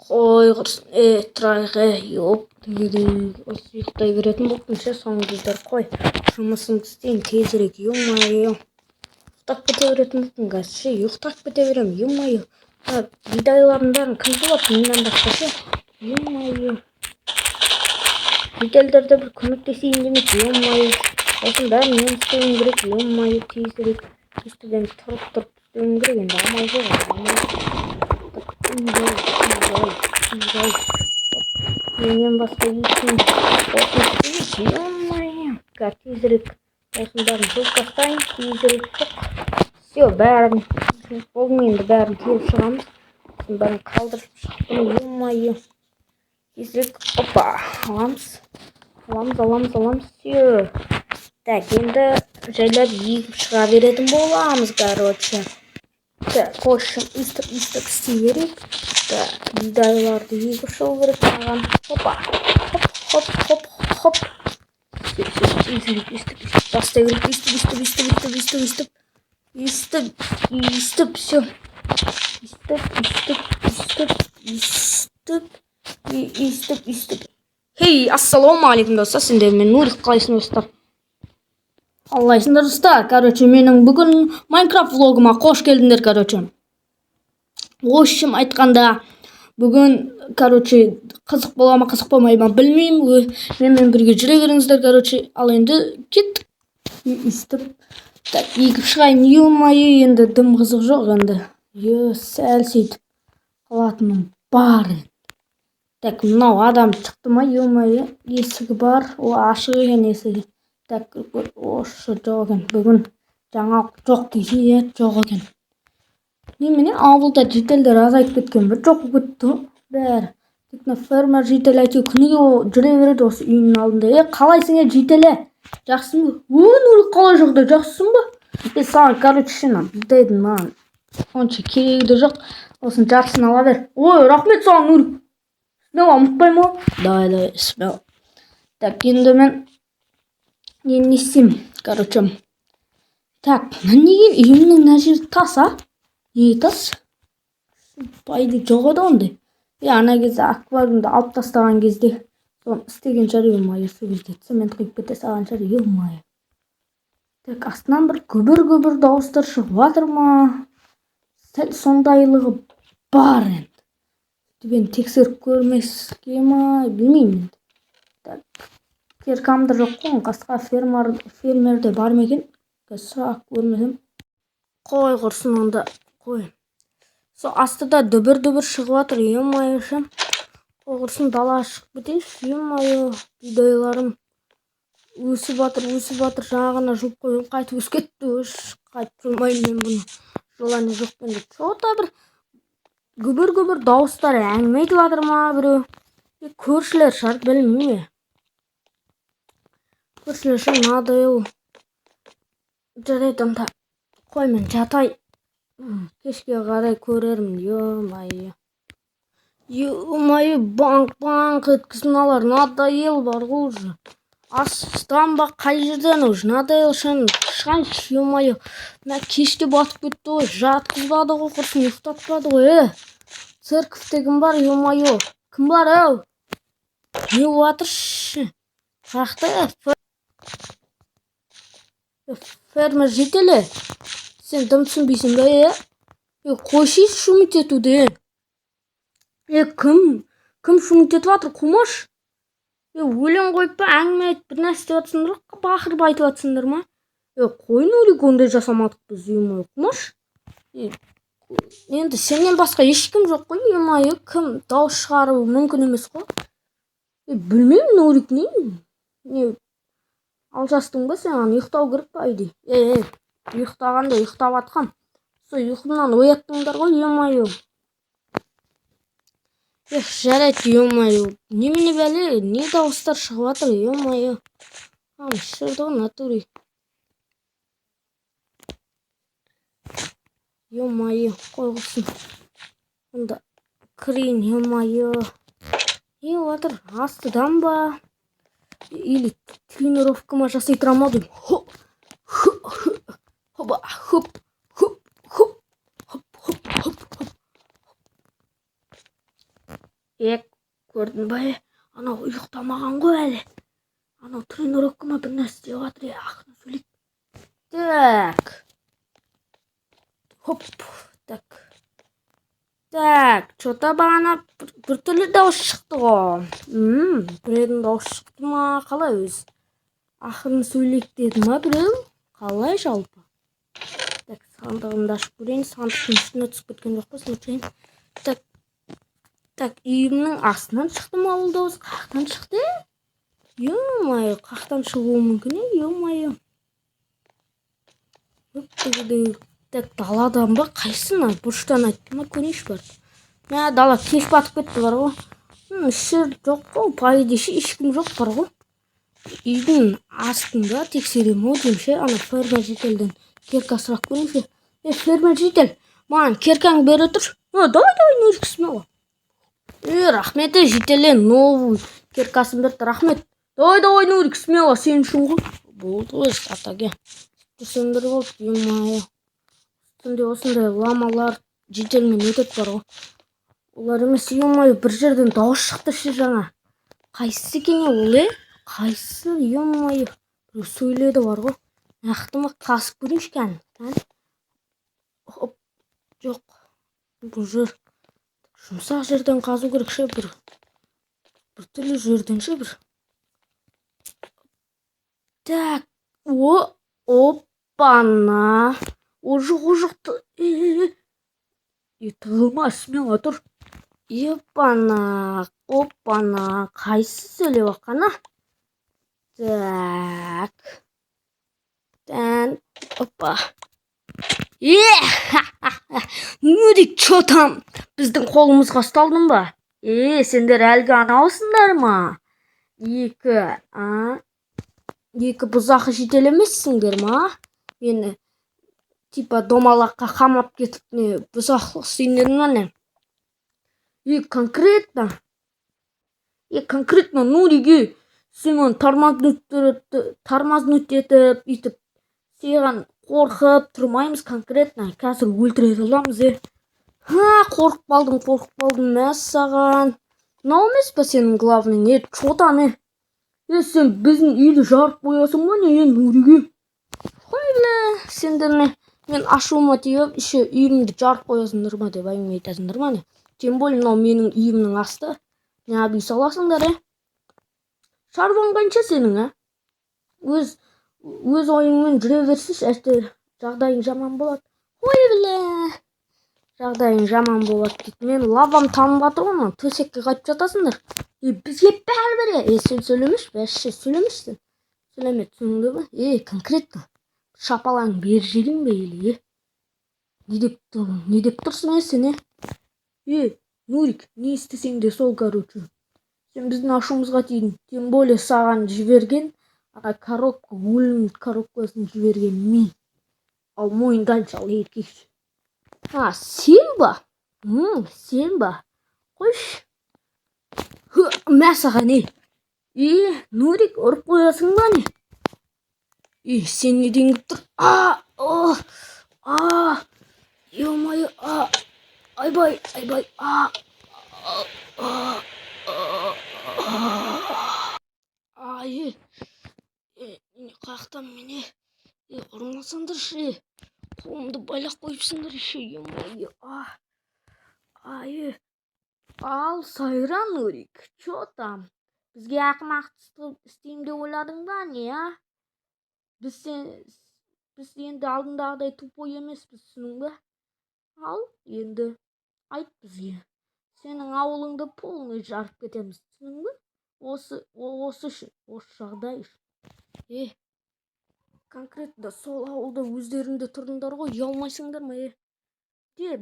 Қой құрсын, тұрайғы, осы ұйықтай беретін болдым ше, соңғы кездер қой. Жұмысымды істейін тезірек, ё-моё. Ұйықтап кете беретін болдым қазір ше, ұйықтап кете берем, ё-моё. Бидайлардың бәрін кім болады менен басқа ше, ё-моё. Бидайларда бір көмектесейін демек, ё-моё. Осының бәрін мен істеуім керек, ё-моё, тезірек. Естіден тұрып істеуім керек, енді амал жоқ, менен басқа ешкім осыны ё-моё, тезірек осының бәрін жуып тастайын, тезірек все, бәрін болды, енді бәрін теріп шығамыз, осының бәрін қалдырып шықтым, ё-моё, тезірек, опа, аламыз, все. Так, енді жайлап егіп шыға беретін боламыз, короче. Так, в общем, истік істей берейік. Так, бидайларды егіп шығу керек маған. Опа, хоп. Истік, бастай керек, истік, все. Истік. Хей, ассалаумағалейкум достар, сендер мен Нурик, қалайсың достар? Аллайсыңдар достар, короче, менің бүгін Майнкрафт влогыма қош келдіңдер, короче. В общем, айтқанда, бүгін, короче, қызық бола ма, қызық болмай ма білмеймін. Менімен бірге жүре беріңіздер, короче. Ал енді кеттік. Истіп, так, егіп шығайын, ё-моё, енді дым қызық жоқ енді. Сәл сөйтіп қалатыным бар енді. Так, мынау адам шықты ма, ё-моё, есігі бар, ол ашық екен есігі. Так, осы жоқ екен, бүгін жаңалық жоқ десе, жоқ екен. Немене ауылда жителдер азайып кеткен бе, жоқ кетті бәрі. Тек фермер жителі әйтеуір күніге жүре береді осы үйінің алдында. Қалайсың жителі? Жақсың ба? Нұрик, қалай жағдай, жақсың ба? Саған, короче, шын бидайдың маған онша керегі де жоқ, осының жартысын ала бер. Ой, рахмет саған, Нұрик. Смело, ұмытпаймын ғой. Давай, смело. Так, енді мен не істеймін, короче. Так, неге үйімнің мына жері тас, а? Неге тас? Байды жоқ еді ондай. Ана кезде аквариумды алып тастаған кезде соны істеген шығар, ё-моё, сол кезде цемент құйып кете салған шығар, ё-моё. Так, астынан бір күбір дауыстар шығып жатыр ма? Сәл сондайлығы бар енді. Мен тексеріп көрмеске ма, білмеймін. Так, киркамды жоқ қой, қасқа фермерде бар ма екен? Сұрақ көрмесем. Қой құрсын онда, қой. Со астыда дүбір шығып жатыр, ё-моё, шам. Қой құрсын дала шығып кетейінші, ё-моё, бидайларым өсіп жатыр, жаңағына жұлып қойып қайтып өсіп кетті, қайтып жоймаймын мен бұны. Жоланы жоқ енді. Что-то бір күбір дауыстар әңгіме айтып жатыр ма біреу? Көршілер шығар, білмеймін. Көршілер шығар, надоел. Жарайды, онда қой мен жатайын. Кешке қарай көрермін, ё-моё. Ё-моё, банк еткізмалар, надоел бар ғой уже. Астан ба, қай жерден уже, надоел шығайыншы, ё-моё. Мә кешке батып кетті ғой, жатқызбады ғой, құрсын ұйықтатпады ғой, Церковьте кім бар, ё-моё. Кім бар, әу? Не батыршы? Қақты, фермер жителі? Сен дым түсінбейсің бе, қойшейші шумит етуді, кім шумит етіп жатыр, құмаш? Өлең қойып па, әңгіме айтып бір нәрсе деп жатсыңдар, бақырып айтып жатсыңдар ма? Қой, Нурик, ондай жасамадық біз, ё-моё, құмаш? Енді сенен басқа ешкім жоқ қой, ё-моё, кім дауыс шығару мүмкін емес қой. Білмеймін, Нурик, не алжастың ба сен, ұйықтау керек па үйде? Ұйықтағанда ұйықтап атқан. Сол ұйқымнан ояттыңдар ғой, ё-моё. Жарайды, ё-моё. Немене бәле, не дауыстар шығып жатыр, ё-моё. Шырды ғой, натури. Ё-моё, қой құрсын. Онда кірейін, ё-моё. Не отыр, астыдан ба? Или тренировка ма жасай тұра ма деймін. Хоп. Көрдің бе? Анау ұйықтамаған ғой әлі. Анау тренировкама бір нәрсе істеп жатыр. Ақырын сөйлейік. Так. Хоп. Так. Что-то бағана біртүрлі дауыс шықты ғой. Біреудің дауыс шықты ма? Қалай өзі? Ақырын сөйлейік деді ма біреу? Қалай жалпы? Так, сандығымды ашып көрейін. Сандықтың үстіне түсіп кеткен жоқ па? Смотрейін. Так, үйімнің астынан шықты ма ол дауыс? Қақтан шықты? Ё-моё, қақтан шығуы мүмкін, ё-моё. Так, даладан ба? Қайсына? Бұрыштан айтты ма? Көнеш бар. Мә, дала кеш батып кетті бар ғой. Іші жоқ қой, пайдеші ешкім жоқ бар ғой. Үйдің астында тексерем ау деймше, ана фермер жителден керка сұрақ көріңше. Фермер жител, маған керкаң бере тұр. Давай, нөркісіме ғой. Рахмет, жителе, новый керкасын берді, рахмет. Давай, нурик, смело, сен үшін ғой. Болды ғой, атаге. Сөндір болды, ё-моё. Үстінде осындай ламалар жителмен өтет бар ғой. Олар емес, ё-моё, бір жерден дауыс шықты ше жаңа. Қайсысы екен ол, Қайсы, ё-моё. Біреу сөйледі бар ғой. Нақты ма, қасып көрейінші кән. Хоп, жоқ. Бұл жер жұмсақ жерден қазу керек ше, бір түрлі жерден ше бір. Так, опана. Ожық. Тығылма, смело тұр. Опана. Қайсы сөйлеп аққана? Так. Опа. Нурик, чё там? Біздің қолымызға ұсталдың ба? Сендер әлгі анаусыңдар ма? Екі бұзақы жител емессіңдер ма? Мені типа домалаққа қамап кетіп не бұзақлық істейіндерің ма не? Конкретно Нуриге сен тормознуть етіп, үйтіп, саған қорқып тұрмаймыз конкретно. Қазір өлтіре аламыз, Қорқып қалдым, мәссаған. Мынау емес па сенің главный, чё там, сен біздің үйді жарып қоясың ба не, Нуриге? Қой біле, сендер не, мен ашуыма тиіп, үйімді жарып қоясыңдар ма деп әңгіме айтасыңдар ма не? Тем более мынау менің үйімнің асты. Не бүй саласыңдар, Шаруаң қанша сенің, Өз ойыңмен жүре берсінші, әштер жағдайың жаман болады. Қой біле, жағдайың жаман болады дейді. Мен лавам танып ғой, төсекке қайтып жатасыңдар. Бізге бәрібір, сен сөйлемеш, бәшше сөйлемешсің. Сөйлеме, түсініңді бі? Конкретно. Шапалаң бер желің бе, елі, Не деп тұрсың, сен, Нурик, не істесең де сол, короче. Сен біздің ашуымызға тидің. Тем более саған жіберген, коробка, өлім коробкасын жіберген мен. Ал мойындайыншы, ал еркекші. Сен ба? Сен ба? Қойш. Мәсіға не? Нурик, ұрып қоясың ба не? Сен не деңгіп тұр? Ё-моё, айбай, қақтан мені, ұрмасыңдар ше, қолымды байлақ қойыпсыңдар ше, ё-моё, ал сайра, Нурик, чё там? Бізге ақымақты істейм деп ойладың ба не, Біз енді алдындағыдай тупой емеспіз, түсінің бе? Ал, енді айт бізге. Сенің ауылыңды полный жарып кетеміз, түсінің бе? Осы үшін, осы жағдай үшін. Конкретно сол ауылда өздеріңді тұрдыңдар ғой, ұялмайсыңдар ма,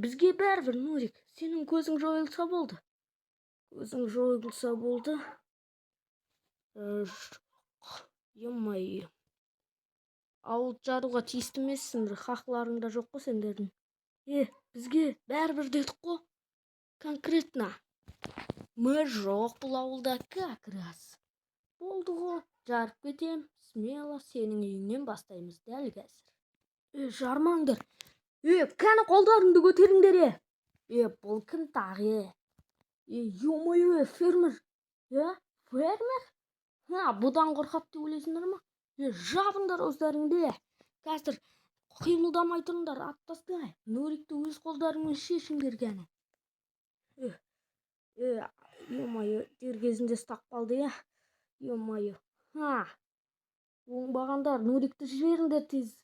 бізге бәрібір, Нурик, сенің көзің жойылса болды. Ё-моё. Ауыл жаруға тиісті емессіңдер, хақларыңда жоқ қой сендердің. Бізге бәрібір дедік қой. Конкретно. Мы жоқ бұл ауылда как раз. Болды ғой, жарып кетем. Смело сенің үйіңнен бастаймыз дәл қазір. Жармаңдар. Кәні қолдарыңды көтеріңдер, бұл кім тағы, Ё-моё, фермер. Фермер? Бұдан қорқады деп ойлайсыңдар ма? Жабыңдар өздеріңді. Қазір қимылдамай тұрыңдар, аттастай. Нурикті өз қолдарыңмен шешіңдер кәні. Ё-моё, дер кезінде ұстап қалды, Ё-моё. Оңбағандар, Нурикті жіберіңдер тез.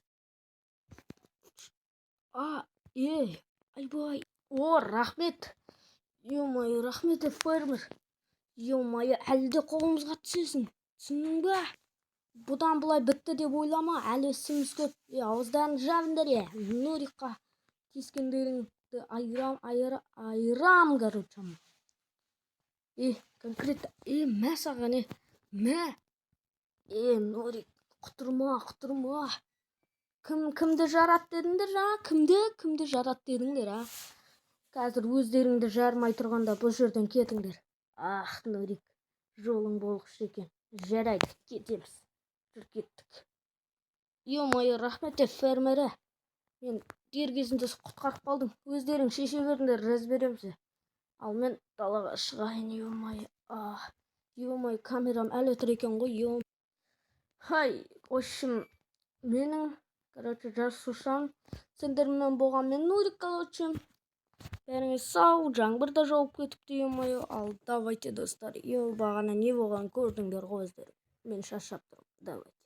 Айбай. Рахмет. Ё-моё, рахмет, фермер. Ё-моё, әлі де қолымызға түсесің. Түсіндің бе? Бұдан бұлай бітті деп ойлама, әлі ісіміз көп. Ауыздарын жабыңдар, Нурикқа тескендеріңді айырам, короче. Конкретно, мә саған, мә. Нурик, құтырма. Кімді жарат дедіңдер, кімді жарат дедіңдер, Қазір өздеріңді жармай тұрғанда бұл жерден кетіңдер. Нурик, жолың болғыш екен. Жарайды, кетеміз. Жүр кеттік. Ё-моё, рахмет, фермері. Мен дер кезінде құтқарып қалдым. Өздерің шеше беріңдер, разбереміз. Ал мен далаға шығайын, ё-моё, камерам әлі тұр екен ғой, общем, менің, жасушам, сендермен болған мен Нурик, бәріңіз сау, жаңбыр да жауып кетіпті, ё-моё. Ал давайте, достар, бағана не болған көрдіңдер ғой өздері. Мен шаршап тұрмын, давайте.